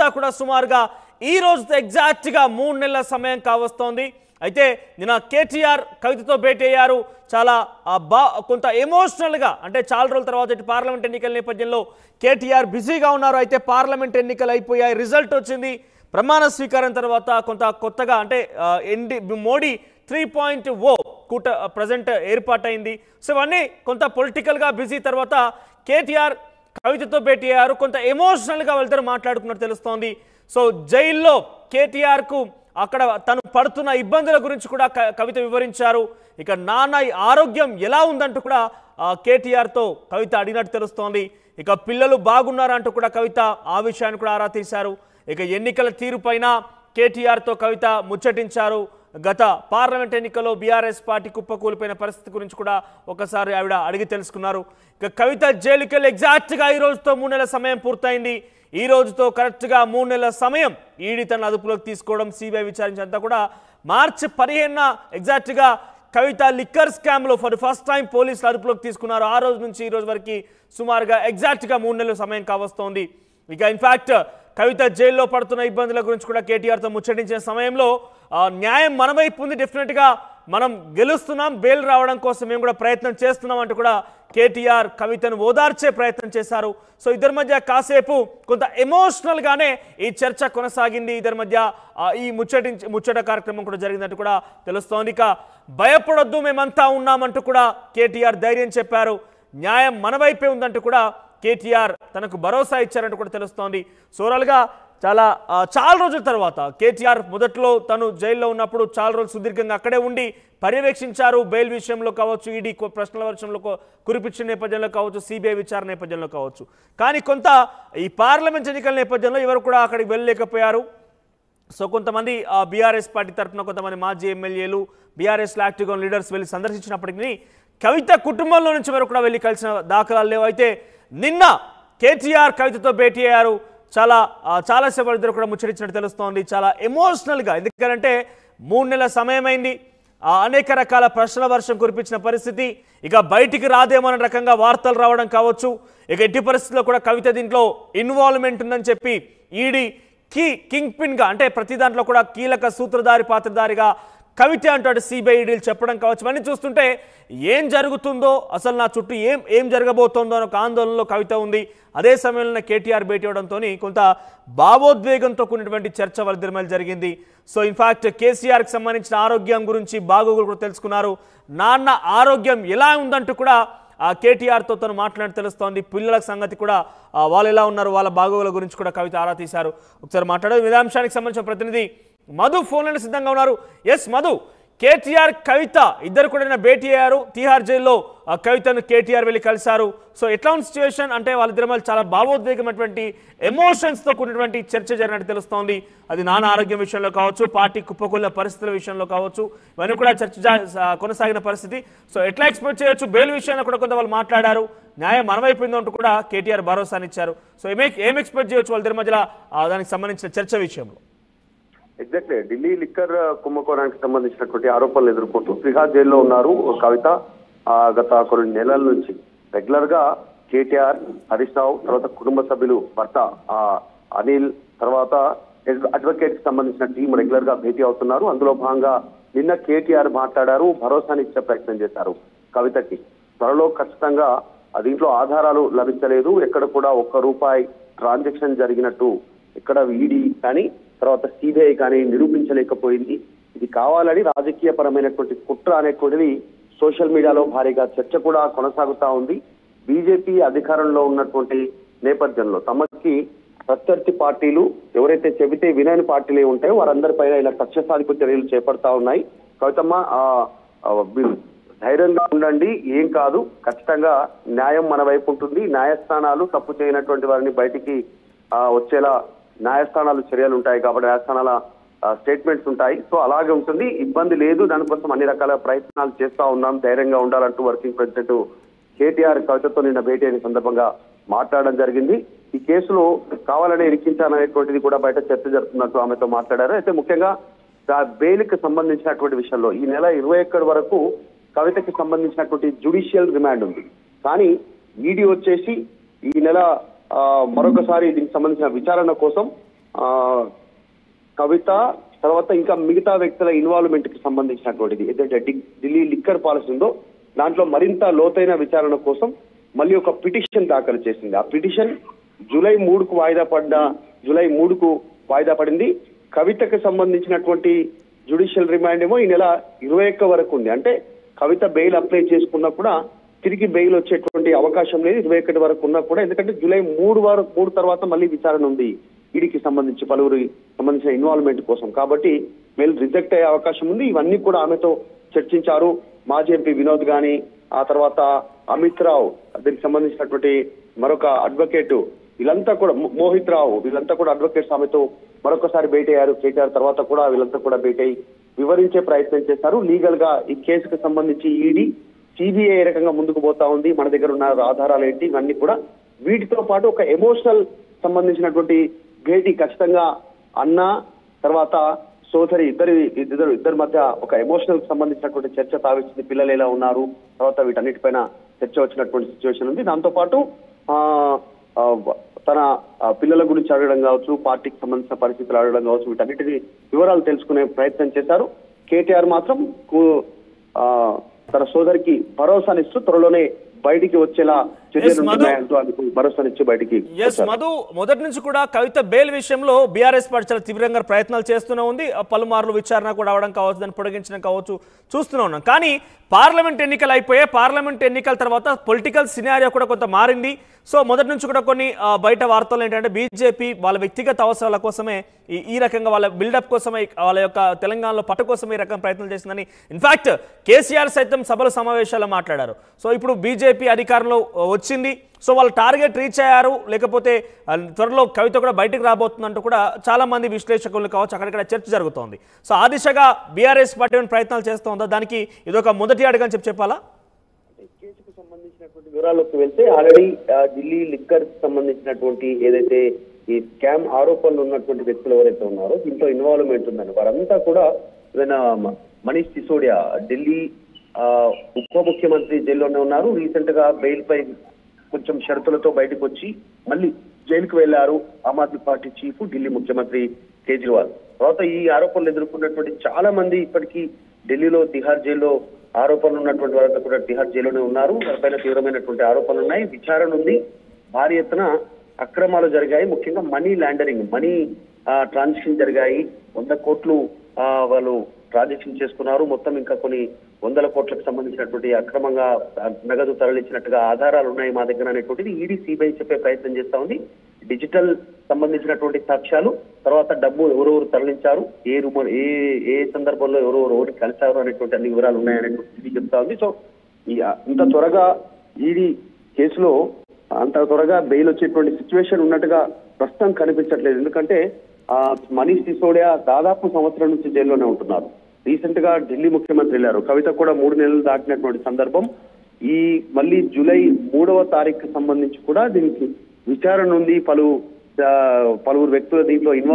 అంతా కూడా సుమారుగా ఈ రోజుతో ఎగ్జాక్ట్గా 3 నెలల సమయం కావస్తోంది. అయితే నిన్న కేటీఆర్ కవితతో భేటీ అయ్యారు. చాలా కొంత ఎమోషనల్గా, అంటే చాలా రోజుల తర్వాత పార్లమెంట్ ఎన్నికల నేపథ్యంలో కేటీఆర్ బిజీగా ఉన్నారు. అయితే పార్లమెంట్ ఎన్నికలు అయిపోయాయి, రిజల్ట్ వచ్చింది. ప్రమాణ స్వీకారం తర్వాత కొంత కొత్తగా అంటే మోడీ 3.0 కూట ప్రజెంట్ ఏర్పాటైంది. సో ఇవన్నీ కొంత పొలిటికల్గా బిజీ తర్వాత కేటీఆర్ కవితతో భేటీ అయ్యారు. కొంత ఎమోషనల్గా వెళ్తారు, మాట్లాడుకున్నట్టు తెలుస్తోంది. సో జైల్లో కేటీఆర్కు అక్కడ తను పడుతున్న ఇబ్బందుల గురించి కూడా కవిత వివరించారు. ఇక నాన్న ఆరోగ్యం ఎలా ఉందంటూ కూడా కేటీఆర్తో కవిత అడిగినట్టు తెలుస్తోంది. ఇక పిల్లలు బాగున్నారంటూ కూడా కవిత ఆ విషయాన్ని కూడా ఆరా తీశారు. ఇక ఎన్నికల తీరుపైన కేటీఆర్తో కవిత ముచ్చటించారు. గత పార్లమెంట్ ఎన్నికల్లో బీఆర్ఎస్ పార్టీ కుప్పకూలిపోయిన పరిస్థితి గురించి కూడా ఒకసారి ఆవిడ అడిగి తెలుసుకున్నారు. ఇక కవిత జైలుకి వెళ్ళి ఎగ్జాక్ట్గా ఈ రోజుతో 3 నెలల సమయం పూర్తయింది. ఈ రోజుతో కరెక్ట్గా 3 నెలల సమయం ఈడీ తన అదుపులోకి తీసుకోవడం, సిబిఐ విచారించంతా కూడా మార్చి 15న ఎగ్జాక్ట్గా కవిత లిక్కర్ స్కామ్లో ఫర్ ఫస్ట్ టైం పోలీసులు అదుపులోకి తీసుకున్నారు. ఆ రోజు నుంచి ఈ రోజు వరకు సుమారుగా ఎగ్జాక్ట్గా 3 నెలల సమయం కావస్తోంది. ఇక ఇన్ఫ్యాక్ట్ కవిత జైల్లో పడుతున్న ఇబ్బందుల గురించి కూడా కేటీఆర్తో ముచ్చటించిన సమయంలో న్యాయం మన వైపు ఉంది, డెఫినెట్గా మనం గెలుస్తున్నాం, బెయిల్ రావడం కోసం మేము కూడా ప్రయత్నం చేస్తున్నాం అంటూ కూడా కేటీఆర్ కవితను ఓదార్చే ప్రయత్నం చేశారు. సో ఇద్దరి మధ్య కాసేపు కొంత ఎమోషనల్గానే ఈ చర్చ కొనసాగింది. ఇద్దరి మధ్య ఈ ముచ్చట కార్యక్రమం కూడా జరిగిందంటూ కూడా తెలుస్తోంది. ఇక భయపడొద్దు, మేమంతా ఉన్నామంటూ కూడా కేటీఆర్ ధైర్యం చెప్పారు. న్యాయం మన వైపే ఉందంటూ కూడా కేటీఆర్ తనకు భరోసా ఇచ్చారంటూ కూడా తెలుస్తోంది. సోరల్గా చాలా రోజుల తర్వాత కేటీఆర్ మొదట్లో తను జైల్లో ఉన్నప్పుడు చాలా రోజులు సుదీర్ఘంగా అక్కడే ఉండి పర్యవేక్షించారు. బెయిల్ విషయంలో కావచ్చు, ఈడీ ప్రశ్నల వర్షంలో కురిపించిన నేపథ్యంలో కావచ్చు, సిబిఐ విచారణ నేపథ్యంలో కావచ్చు. కానీ కొంత ఈ పార్లమెంట్ ఎన్నికల నేపథ్యంలో ఎవరు కూడా అక్కడికి వెళ్ళలేకపోయారు. సో కొంతమంది బీఆర్ఎస్ పార్టీ తరఫున కొంతమంది మాజీ ఎమ్మెల్యేలు, బీఆర్ఎస్ యాక్టివ్ లీడర్స్ వెళ్ళి సందర్శించినప్పటికీ కవిత కుటుంబంలో నుంచి ఎవరు కూడా వెళ్ళి కలిసిన దాఖలాలు లేవు. అయితే నిన్న కేటీఆర్ కవితతో భేటీ అయ్యారు. చాలాసేపు ఇద్దరు కూడా ముచ్చటించినట్టు తెలుస్తోంది. చాలా ఎమోషనల్గా, ఎందుకంటే 3 నెలల సమయమైంది. అనేక రకాల ప్రశ్నల వర్షం కురిపించిన పరిస్థితి. ఇక బయటికి రాదేమన్న రకంగా వార్తలు రావడం కావచ్చు. ఇక ఎట్టి పరిస్థితుల్లో కూడా కవిత దీంట్లో ఇన్వాల్వ్మెంట్ ఉందని చెప్పి ఈడీ కింగ్ పిన్గా, అంటే ప్రతి దాంట్లో కూడా కీలక సూత్రధారి పాత్రధారిగా కవిత అంటాడు సిబిఐ ఈడీలు చెప్పడం కావచ్చు. ఇవన్నీ చూస్తుంటే ఏం జరుగుతుందో, అసలు నా చుట్టూ ఏం జరగబోతోందో అని ఒక ఆందోళనలో కవిత ఉంది. అదే సమయంలో కేటీఆర్ భేటీ అవడంతో కొంత భావోద్వేగంతో కూడినటువంటి చర్చ వాళ్ళిద్దరి మధ్య జరిగింది. సో ఇన్ఫాక్ట్ కేసీఆర్కి సంబంధించిన ఆరోగ్యం గురించి బాగోగులు కూడా తెలుసుకున్నారు. నాన్న ఆరోగ్యం ఎలా ఉందంటూ కూడా కేటీఆర్తో తను మాట్లాడి తెలుస్తోంది. పిల్లల సంగతి కూడా వాళ్ళు ఎలా ఉన్నారు, వాళ్ళ బాగోగుల గురించి కూడా కవిత ఆరా తీశారు. ఒకసారి మాట్లాడే విధాంశానికి సంబంధించిన ప్రతినిధి మధు ఫోన్లో సిద్ధంగా ఉన్నారు. ఎస్ మధు, కేటీఆర్ కవిత ఇద్దరు కూడా భేటీ అయ్యారు. తిహార్ జైల్లో కవితను కేటీఆర్ వెళ్ళి కలిశారు. సో ఎట్లా ఉంది సిచ్యువేషన్? అంటే వాళ్ళిద్దరి మధ్య చాలా భావోద్వేగమైనటువంటి ఎమోషన్స్తో కూడినటువంటి చర్చ జరిగినట్టు తెలుస్తోంది. అది నాన్న ఆరోగ్యం విషయంలో కావచ్చు, పార్టీ కుప్పకూలిన పరిస్థితుల విషయంలో కావచ్చు, ఇవన్నీ కూడా చర్చ కొనసాగిన పరిస్థితి. సో ఎట్లా ఎక్స్పెక్ట్ చేయొచ్చు? బెయిల్ విషయంలో కూడా కొంత వాళ్ళు మాట్లాడారు, న్యాయం మనమైపోయింది అంటూ కూడా కేటీఆర్ భరోసానిచ్చారు. సో ఏం ఎక్స్పెక్ట్ చేయొచ్చు వాళ్ళిద్దరి మధ్యలో దానికి సంబంధించిన చర్చ విషయంలో? ఎగ్జాక్ట్లీ ఢిల్లీ లిక్కర్ కుంభకోణానికి సంబంధించినటువంటి ఆరోపణలు ఎదుర్కొంటూ తిహార్ జైల్లో ఉన్నారు కవిత. గత కొన్ని నెలల నుంచి రెగ్యులర్ గా కేటీఆర్, హరీష్ రావు, తర్వాత కుటుంబ సభ్యులు, భర్త అనిల్, తర్వాత అడ్వకేట్ కి సంబంధించిన టీం రెగ్యులర్ గా భేటీ అవుతున్నారు. అందులో భాగంగా నిన్న కేటీఆర్ మాట్లాడారు, భరోసాని ఇచ్చే ప్రయత్నం చేశారు కవితకి. త్వరలో ఖచ్చితంగా దీంట్లో ఆధారాలు లభించలేదు, ఎక్కడ కూడా ₹1 ట్రాన్సాక్షన్ జరిగినట్టు ఇక్కడ ఈడీ కానీ తర్వాత సిబిఐ కానీ నిరూపించలేకపోయింది. ఇది కావాలని రాజకీయ పరమైనటువంటి కుట్ర అనేటువంటిది సోషల్ మీడియాలో భారీగా చర్చ కూడా కొనసాగుతా ఉంది. బీజేపీ అధికారంలో ఉన్నటువంటి నేపథ్యంలో తమకి ప్రత్యర్థి పార్టీలు ఎవరైతే చెబితే వినని పార్టీలు ఉంటాయో వారందరిపైన ఇలా కక్ష సాధింపు చర్యలు చేపడతా ఉన్నాయి. కవితమ్మ ధైర్యంగా ఉండండి, ఏం కాదు, ఖచ్చితంగా న్యాయం మన వైపు ఉంటుంది. న్యాయస్థానాలు తప్పు చేయనటువంటి వారిని బయటికి వచ్చేలా న్యాయస్థానాలు చర్యలు ఉంటాయి కాబట్టి న్యాయస్థానాల స్టేట్మెంట్స్ ఉంటాయి. సో అలాగే ఉంటుంది, ఇబ్బంది లేదు. దానికోసం అన్ని రకాల ప్రయత్నాలు చేస్తా ఉన్నాం, ధైర్యంగా ఉండాలంటూ వర్కింగ్ ప్రెసిడెంట్ కేటీఆర్ కవితతో నిన్న భేటీ అయిన సందర్భంగా మాట్లాడడం జరిగింది. ఈ కేసులో కావాలనే ఇరికించాలనేటువంటిది కూడా బయట చర్చ జరుగుతున్నట్టు ఆమెతో మాట్లాడారు. అయితే ముఖ్యంగా బెయిల్కి సంబంధించినటువంటి విషయంలో ఈ నెల 21 వరకు కవితకి సంబంధించినటువంటి జ్యుడిషియల్ రిమాండ్ ఉంది. కానీ ఈడీ వచ్చేసి ఈ నెల మరొకసారి దీనికి సంబంధించిన విచారణ కోసం ఆ, కవిత తర్వాత ఇంకా మిగతా వ్యక్తుల ఇన్వాల్వ్మెంట్ కి సంబంధించినటువంటిది ఏదైతే ఢిల్లీ లిక్కర్ పాలసీ ఉందో దాంట్లో మరింత లోతైన విచారణ కోసం మళ్ళీ ఒక పిటిషన్ దాఖలు చేసింది. ఆ పిటిషన్ జూలై 3కు వాయిదా పడింది. కవితకు సంబంధించినటువంటి జ్యుడిషియల్ రిమాండ్ ఏమో ఈ నెల 21 వరకు ఉంది. అంటే కవిత బెయిల్ అప్లై చేసుకున్నా కూడా తిరిగి బెయిల్ వచ్చేటువంటి అవకాశం లేదు 21 వరకు ఉన్నా కూడా, ఎందుకంటే జూలై 3 తర్వాత మళ్ళీ విచారణ ఉంది ఈడీకి సంబంధించి పలువురు సంబంధించిన ఇన్వాల్వ్మెంట్ కోసం. కాబట్టి బెయిల్ రిజెక్ట్ అయ్యే అవకాశం ఉంది. ఇవన్నీ కూడా ఆమెతో చర్చించారు. మాజీ ఎంపీ వినోద్ గాని, ఆ తర్వాత అమిత్ రావు, దీనికి సంబంధించినటువంటి మరొక అడ్వకేట్, వీళ్ళంతా కూడా మోహిత్ రావు, వీళ్ళంతా కూడా అడ్వకేట్స్ ఆమెతో మరొకసారి భేటీ అయ్యారు. కేటీఆర్ తర్వాత కూడా వీళ్ళంతా కూడా భేటీ అయ్యి వివరించే ప్రయత్నం చేశారు. లీగల్ గా ఈ కేసుకు సంబంధించి ఈడీ, సిబిఐ ఏ రకంగా ముందుకు పోతా ఉంది, మన దగ్గర ఉన్న ఆధారాలు ఏంటి, ఇవన్నీ కూడా వీటితో పాటు ఒక ఎమోషనల్ సంబంధించినటువంటి భేటీ ఖచ్చితంగా అన్న తర్వాత సోదరి ఇద్దరి మధ్య ఒక ఎమోషనల్ సంబంధించినటువంటి చర్చ తావిస్తుంది. పిల్లలు ఎలా ఉన్నారు, తర్వాత వీటన్నిటిపైన చర్చ వచ్చినటువంటి సిచ్యువేషన్ ఉంది. దాంతో పాటు తన పిల్లల గురించి అడగడం కావచ్చు, పార్టీకి సంబంధించిన పరిస్థితులు అడగడం కావచ్చు, వీటన్నిటిని వివరాలు తెలుసుకునే ప్రయత్నం చేశారు. కేటీఆర్ మాత్రం తన సోదరికి భరోసానిస్తూ త్వరలోనే బయటికి వచ్చేలా చర్యలుంటున్నాయంటూ అందుకు భరోసానిచ్చి బయటికి. మధు, మొదటి నుంచి కూడా కవిత బెయిల్ విషయంలో బీఆర్ఎస్ పార్టీ చాలా తీవ్రంగా ప్రయత్నాలు చేస్తూనే ఉంది. పలుమార్లు విచారణ కూడా అవడం కావచ్చు, దాన్ని పొడిగించడం కావచ్చు చూస్తూనే ఉన్నాం. కానీ పార్లమెంట్ ఎన్నికలు అయిపోయాయి. పార్లమెంట్ ఎన్నికల తర్వాత పొలిటికల్ సినారియో కూడా కొంత మారింది. సో మొదటి నుంచి కూడా కొన్ని బయట వార్తలు ఏంటంటే బీజేపీ వాళ్ళ వ్యక్తిగత అవసరాల కోసమే ఈ రకంగా వాళ్ళ బిల్డప్ కోసమే, వాళ్ళ యొక్క తెలంగాణలో పట్టు కోసమే ఈ రకం ప్రయత్నం చేసిందని ఇన్ఫాక్ట్ కేసీఆర్ సైతం సభల సమావేశాల్లో మాట్లాడారు. సో ఇప్పుడు బీజేపీ అధికారంలో వచ్చింది, సో వాళ్ళు టార్గెట్ రీచ్ అయ్యారు, లేకపోతే త్వరలో కవిత కూడా బయటకు రాబోతుందంటూ కూడా చాలా మంది విశ్లేషకులు కావచ్చు అక్కడక్కడ చర్చ జరుగుతోంది. సో ఆ దిశగా బీఆర్ఎస్ పార్టీ ప్రయత్నాలు చేస్తోందా, దానికి ఇదొక మొదటి అడుగని చెప్పాలా? కేసుకు సంబంధించినటువంటి వివరాల్లోకి వెళ్తే ఆల్రెడీ ఢిల్లీ లిక్కర్ సంబంధించినటువంటి ఏదైతే ఈ స్కామ్ ఆరోపణలు ఉన్నటువంటి వ్యక్తులు ఎవరైతే ఉన్నారో దీంట్లో ఇన్వాల్వ్మెంట్ ఉందని వారంతా కూడా మనీష్ సిసోడియా ఢిల్లీ ఉప ముఖ్యమంత్రి జైల్లోనే ఉన్నారు. రీసెంట్ గా బెయిల్ పై కొంచెం షరతులతో బయటకు వచ్చి మళ్ళీ జైలుకు వెళ్లారు ఆమ్ ఆద్మీ పార్టీ చీఫ్ ఢిల్లీ ముఖ్యమంత్రి కేజ్రీవాల్. తర్వాత ఈ ఆరోపణలు ఎదుర్కొన్నటువంటి చాలా మంది ఇప్పటికీ ఢిల్లీలో తిహార్ జైల్లో ఆరోపణలు ఉన్నటువంటి వారంతా కూడా తిహార్ జైల్లోనే ఉన్నారు. వారిపైన తీవ్రమైనటువంటి ఆరోపణలు ఉన్నాయి. విచారణ ఉంది. భారీ ఎత్తున అక్రమాలు జరిగాయి. ముఖ్యంగా మనీ లాండరింగ్, మనీ ట్రాన్సాక్షన్ జరిగాయి. 100 కోట్లు వాళ్ళు ట్రాన్సాక్షన్ చేసుకున్నారు. మొత్తం ఇంకా కొన్ని 100 కోట్లకు సంబంధించినటువంటి అక్రమంగా నగదు తరలించినట్టుగా ఆధారాలు ఉన్నాయి మా దగ్గర అనేటువంటిది ఈడీ, సిబిఐ చెప్పే ప్రయత్నం చేస్తా ఉంది. డిజిటల్ సంబంధించినటువంటి సాక్ష్యాలు, తర్వాత డబ్బు ఎవరెవరు తరలించారు, ఏ సందర్భంలో ఎవరెవరు కలిశారు అనేటువంటి అన్ని వివరాలు ఉన్నాయనేటువంటి చెప్తా ఉంది. సో ఇంత త్వరగా ఈడీ కేసులో అంత త్వరగా బెయిల్ వచ్చేటువంటి సిచ్యువేషన్ ఉన్నట్టుగా ప్రస్తుతం కనిపించట్లేదు. ఎందుకంటే మనీష్ సిసోడియా దాదాపు సంవత్సరం నుంచి జైల్లోనే ఉంటున్నారు. రీసెంట్ గా ఢిల్లీ ముఖ్యమంత్రి వెళ్ళారు. కవిత కూడా 3 నెలలు దాటినటువంటి సందర్భం. ఈ మళ్ళీ జూలై 3వ తారీఖుకి సంబంధించి కూడా దీనికి విచారణ ఉంది. పలువురు వ్యక్తుల దీంట్లో ఇన్వాల్వ్